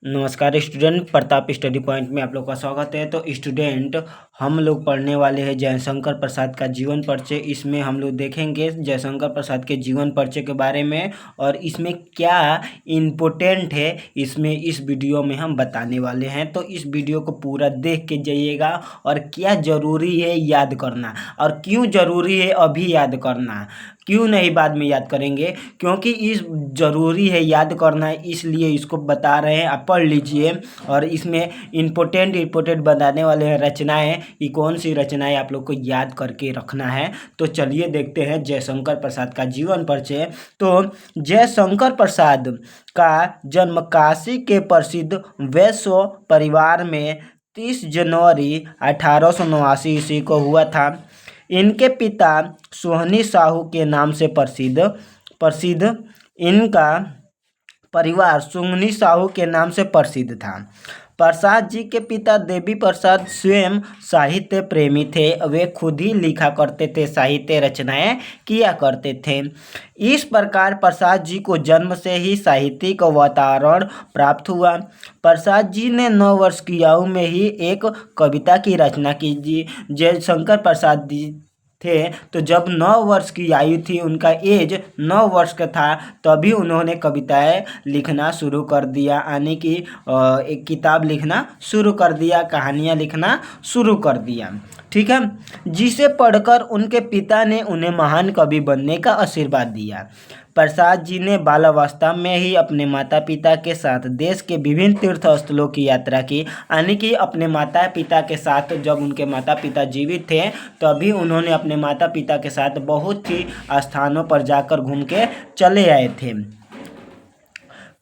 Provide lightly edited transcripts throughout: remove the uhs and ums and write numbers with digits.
नमस्कार student, Pratap study point में आप लोग का स्वागत है। तो स्टूडेंट, हम लोग पढ़ने वाले हैं जयशंकर प्रसाद का जीवन परिचय। इसमें हम लोग देखेंगे जयशंकर प्रसाद के जीवन परिचय के बारे में और इसमें क्या इम्पोर्टेंट है इसमें इस वीडियो में हम बताने वाले हैं। तो इस वीडियो को पूरा देख के जाइएगा और क्या ज़रूरी है याद करना और क्यों ज़रूरी है अभी याद करना, क्यों नहीं बाद में याद करेंगे, क्योंकि इस ज़रूरी है याद करना इसलिए इसको बता रहे हैं। आप पढ़ लीजिए और इसमें इम्पोर्टेंट बताने वाले हैं रचनाएं। ये कौन सी रचनाएं आप लोग को याद करके रखना है। तो चलिए देखते हैं जयशंकर प्रसाद का जीवन परिचय। तो जयशंकर प्रसाद का जन्म काशी के प्रसिद्ध वैश्य परिवार में 30 जनवरी 1889 ईस्वी को हुआ था। इनके पिता सोहनी साहू के नाम से प्रसिद्ध इनका परिवार सोहनी साहू के नाम से प्रसिद्ध था। प्रसाद जी के पिता देवी प्रसाद स्वयं साहित्य प्रेमी थे। वे खुद ही लिखा करते थे, साहित्य रचनाएं किया करते थे। इस प्रकार प्रसाद जी को जन्म से ही साहित्यिक वातावरण प्राप्त हुआ। प्रसाद जी ने 9 वर्ष की आयु में ही एक कविता की रचना की। जयशंकर प्रसाद जी थे तो जब 9 वर्ष की आयु थी, उनका एज 9 वर्ष का था, तभी उन्होंने कविताएं लिखना शुरू कर दिया, यानी कि एक किताब लिखना शुरू कर दिया, कहानियां लिखना शुरू कर दिया। ठीक है, जिसे पढ़कर उनके पिता ने उन्हें महान कवि बनने का आशीर्वाद दिया। प्रसाद जी ने बाल्यावस्था में ही अपने माता पिता के साथ देश के विभिन्न तीर्थ स्थलों की यात्रा की, यानी कि अपने माता पिता के साथ जब उनके माता पिता जीवित थे तभी उन्होंने अपने माता पिता के साथ बहुत ही स्थानों पर जाकर घूम के चले आए थे।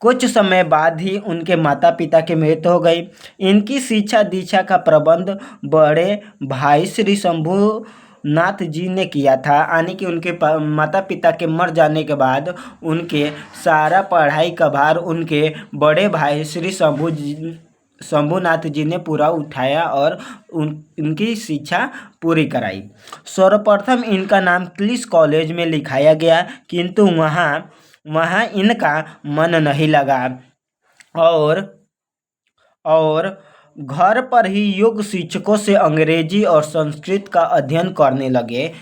कुछ समय बाद ही उनके माता पिता की मृत्यु हो गई। इनकी शिक्षा दीक्षा का प्रबंध बड़े भाई श्री शंभू नाथ जी ने किया था, यानी कि उनके माता पिता के मर जाने के बाद उनके सारा पढ़ाई का भार उनके बड़े भाई श्री शंभूनाथ जी ने पूरा उठाया और उनकी शिक्षा पूरी कराई। सर्वप्रथम इनका नाम क्लिस कॉलेज में लिखाया गया, किंतु वहाँ इनका मन नहीं लगा और घर पर ही योग शिक्षकों से अंग्रेजी और संस्कृत का अध्ययन करने लगे।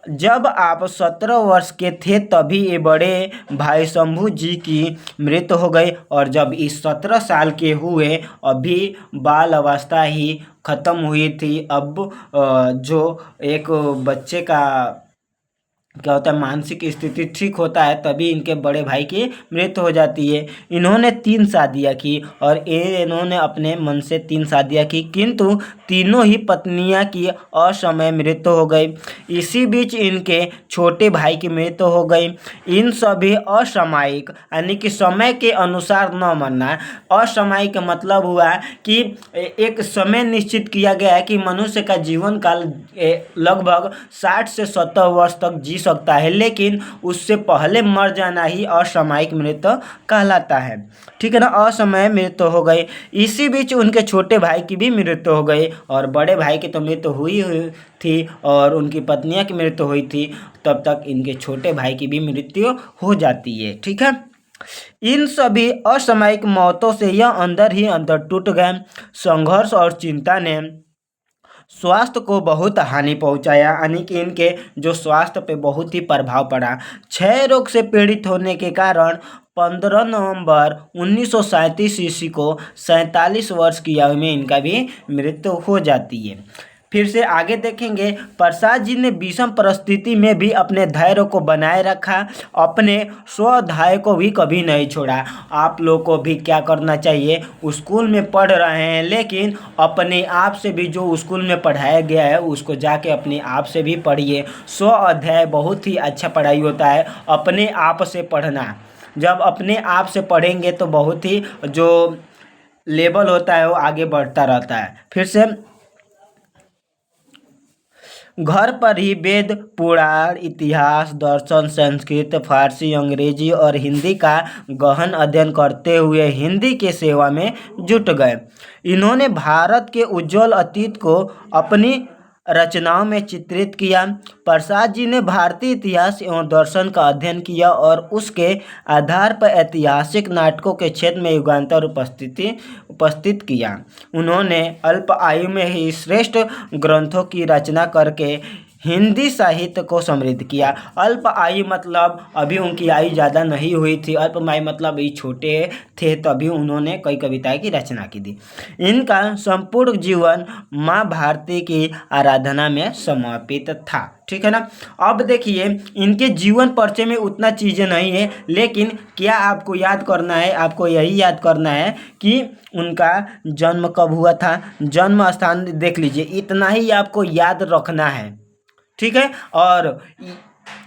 जब आप 17 वर्ष के थे तभी ये बड़े भाई शंभू जी की मृत्यु हो गई और जब इस 17 साल के हुए, अभी बाल अवस्था ही खत्म हुई थी। अब जो एक बच्चे का क्या होता है, मानसिक स्थिति ठीक होता है तभी इनके बड़े भाई की मृत्यु हो जाती है। इन्होंने 3 शादियाँ की और इन्होंने अपने मन से 3 शादियाँ की, किंतु तीनों ही पत्नियाँ की असमय मृत्यु हो गई। इसी बीच इनके छोटे भाई की मृत्यु हो गई। इन सभी असामयिक, यानी कि समय के अनुसार न मरना। असामयिक का मतलब हुआ कि एक समय निश्चित किया गया है कि मनुष्य का जीवन काल लगभग 60 से 70 वर्ष तक जी सकता है, लेकिन उससे पहले मर जाना ही असामयिक मृत्यु कहलाता है। ठीक है ना, असमय मृत्यु हो गई। इसी बीच उनके छोटे भाई की भी मृत्यु हो गई और बड़े भाई की तो मृत्यु हुई थी और उनकी पत्नियां की मृत्यु हुई थी, तब तक इनके छोटे भाई की भी मृत्यु हो जाती है। ठीक है, इन सभी असामयिक मौतों से यह अंदर ही अंदर टूट गए। संघर्ष और चिंता ने स्वास्थ्य को बहुत हानि पहुंचाया, यानी कि इनके जो स्वास्थ्य पे बहुत ही प्रभाव पड़ा। क्षय रोग से पीड़ित होने के कारण 15 नवंबर 1937 ईस्वी को 47 वर्ष की आयु में इनका भी मृत्यु हो जाती है। फिर से आगे देखेंगे, प्रसाद जी ने विषम परिस्थिति में भी अपने धैर्य को बनाए रखा, अपने स्वाध्याय को भी कभी नहीं छोड़ा। आप लोग को भी क्या करना चाहिए, स्कूल में पढ़ रहे हैं लेकिन अपने आप से भी जो स्कूल में पढ़ाया गया है उसको जाके अपने आप से भी पढ़िए। स्वाध्याय बहुत ही अच्छा पढ़ाई होता है, अपने आप से पढ़ना। जब अपने आप से पढ़ेंगे तो बहुत ही जो लेवल होता है वो आगे बढ़ता रहता है। फिर से घर पर ही वेद, पुराण, इतिहास, दर्शन, संस्कृत, फारसी, अंग्रेजी और हिंदी का गहन अध्ययन करते हुए हिंदी के सेवा में जुट गए। इन्होंने भारत के उज्जवल अतीत को अपनी रचनाओं में चित्रित किया। प्रसाद जी ने भारतीय इतिहास एवं दर्शन का अध्ययन किया और उसके आधार पर ऐतिहासिक नाटकों के क्षेत्र में युगांतर उपस्थित किया। उन्होंने अल्प आयु में ही श्रेष्ठ ग्रंथों की रचना करके हिंदी साहित्य को समृद्ध किया। अल्प आयु मतलब अभी उनकी आयु ज़्यादा नहीं हुई थी, अल्प आयु मतलब अभी छोटे थे, तभी उन्होंने कई कविताएं की रचना की थी। इनका संपूर्ण जीवन माँ भारती की आराधना में समर्पित था। ठीक है ना। अब देखिए इनके जीवन परिचय में उतना चीज़ें नहीं है, लेकिन क्या आपको याद करना है, आपको यही याद करना है कि उनका जन्म कब हुआ था, जन्म स्थान देख लीजिए, इतना ही आपको याद रखना है। ठीक है। और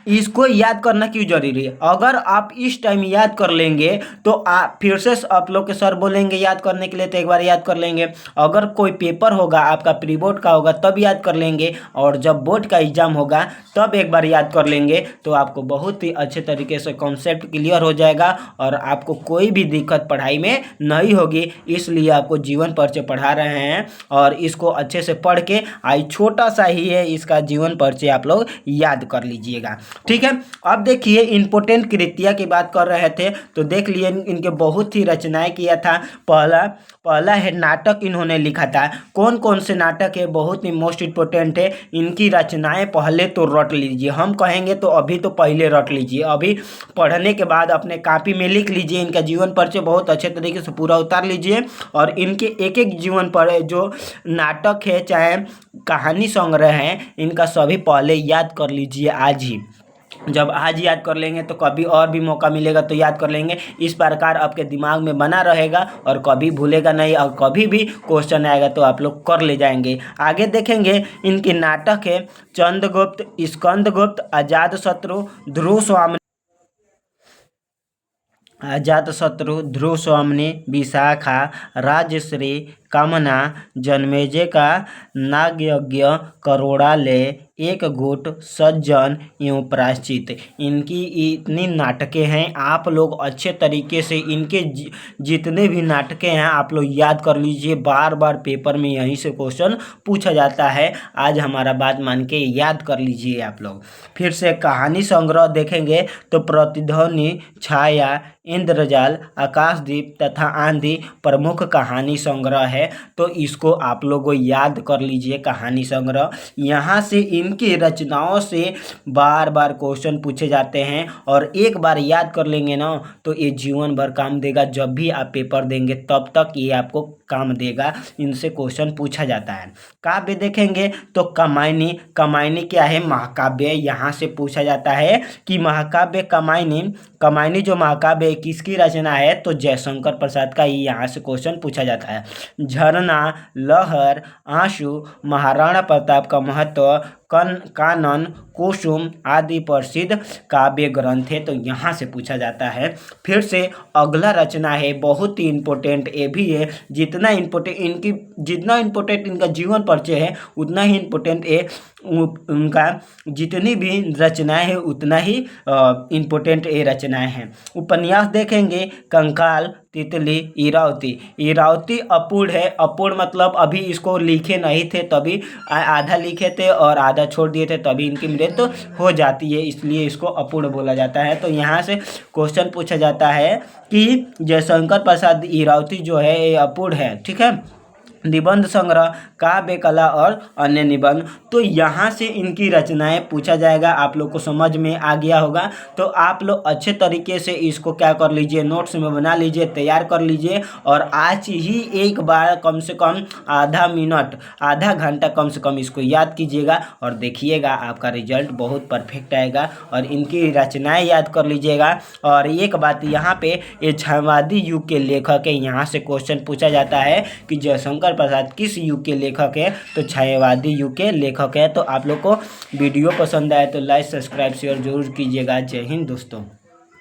इसको याद करना क्यों जरूरी है, अगर आप इस टाइम याद कर लेंगे तो आप फिर से आप लोग के सर बोलेंगे याद करने के लिए, तो एक बार याद कर लेंगे। अगर कोई पेपर होगा आपका प्री बोर्ड का होगा तब याद कर लेंगे, और जब बोर्ड का एग्जाम होगा तब एक बार याद कर लेंगे, तो आपको बहुत ही अच्छे तरीके से कॉन्सेप्ट क्लियर हो जाएगा और आपको कोई भी दिक्कत पढ़ाई में नहीं होगी। इसलिए आपको जीवन परिचय पढ़ा रहे हैं और इसको अच्छे से पढ़ के, आई छोटा सा ही है इसका जीवन परिचय, आप लोग याद कर लीजिएगा। ठीक है। अब देखिए इंपोर्टेंट कृतियां की बात कर रहे थे तो देख लिए इनके बहुत ही रचनाएं किया था। पहला है नाटक इन्होंने लिखा था। कौन कौन से नाटक है, बहुत ही मोस्ट इंपोर्टेंट है, इनकी रचनाएं पहले तो रट लीजिए। हम कहेंगे तो अभी तो पहले रट लीजिए, अभी पढ़ने के बाद अपने कॉपी में लिख लीजिए। इनका जीवन परिचय बहुत अच्छे तरीके से पूरा उतार लीजिए और इनके एक एक जीवन पर जो नाटक है चाहे कहानी संग्रह है, इनका सभी पहले याद कर लीजिए आज ही। जब आज याद कर लेंगे तो कभी और भी मौका मिलेगा तो याद कर लेंगे। इस प्रकार आपके दिमाग में बना रहेगा और कभी भूलेगा नहीं, और कभी भी क्वेश्चन आएगा तो आप लोग कर ले जाएंगे। आगे देखेंगे इनके नाटक है चंद्रगुप्त, स्कंदगुप्त, अजातशत्रु, ध्रुव स्वामिनी, विशाखा, राजश्री, कामना, जन्मेजय का नागयज्ञ, करोड़ालय, एक घूट, सज्जन एवं प्रायश्चित। इनकी इतनी नाटकें हैं, आप लोग अच्छे तरीके से इनके जितने भी नाटकें हैं आप लोग याद कर लीजिए। बार बार पेपर में यहीं से क्वेश्चन पूछा जाता है, आज हमारा बात मान के याद कर लीजिए आप लोग। फिर से कहानी संग्रह देखेंगे तो प्रतिध्वनि, छाया, इंद्रजाल, आकाशदीप तथा आंधी प्रमुख कहानी संग्रह है, तो इसको आप लोगों याद कर लीजिए कहानी संग्रह। यहाँ से इनकी रचनाओं से बार बार क्वेश्चन पूछे जाते हैं और एक बार याद कर लेंगे ना तो ये जीवन भर काम देगा। जब भी आप पेपर देंगे तब तक ये आपको काम देगा, इनसे क्वेश्चन पूछा जाता है। काव्य देखेंगे तो कामायनी, कामायनी क्या है, महाकाव्य। यहाँ से पूछा जाता है कि महाकाव्य कामायनी जो महाकाव्य किसकी रचना है, तो जयशंकर प्रसाद का ही यहाँ से क्वेश्चन पूछा जाता है। झरना, लहर, आंसू, महाराणा प्रताप का महत्व, कानन, कुसुम आदि प्रसिद्ध काव्य ग्रंथ है, तो यहाँ से पूछा जाता है। फिर से अगला रचना है बहुत ही इम्पोर्टेंट, ये भी है। जितना इम्पोर्टेंट इनका जीवन परिचय है उतना ही इम्पोर्टेंट है उनका जितनी भी रचनाएं हैं उतना ही इम्पोर्टेंट ये रचनाएं हैं। उपन्यास देखेंगे कंकाल, तितली, इरावती अपूर्ण है। अपूर्ण मतलब अभी इसको लिखे नहीं थे, तभी आधा लिखे थे और आधा छोड़ दिए थे, तभी इनकी मृत्यु हो जाती है, इसलिए इसको अपूर्ण बोला जाता है। तो यहाँ से क्वेश्चन पूछा जाता है कि जयशंकर प्रसाद इरावती जो है ये अपूर्ण है। ठीक है। निबंध संग्रह, काव्य कला और अन्य निबंध, तो यहाँ से इनकी रचनाएं पूछा जाएगा। आप लोग को समझ में आ गया होगा, तो आप लोग अच्छे तरीके से इसको क्या कर लीजिए, नोट्स में बना लीजिए, तैयार कर लीजिए और आज ही एक बार कम से कम आधा घंटा कम से कम इसको याद कीजिएगा और देखिएगा आपका रिजल्ट बहुत परफेक्ट आएगा। और इनकी रचनाएं याद कर लीजिएगा। और एक बात यहाँ पे, ये छायावादी युग के लेखक है, यहाँ से क्वेश्चन पूछा जाता है कि जयशंकर प्रसाद किस युग के लेखक है, तो छायावादी युग के लेखक है। तो आप लोग को वीडियो पसंद आए तो लाइक, सब्सक्राइब, शेयर जरूर कीजिएगा। जय हिंद दोस्तों।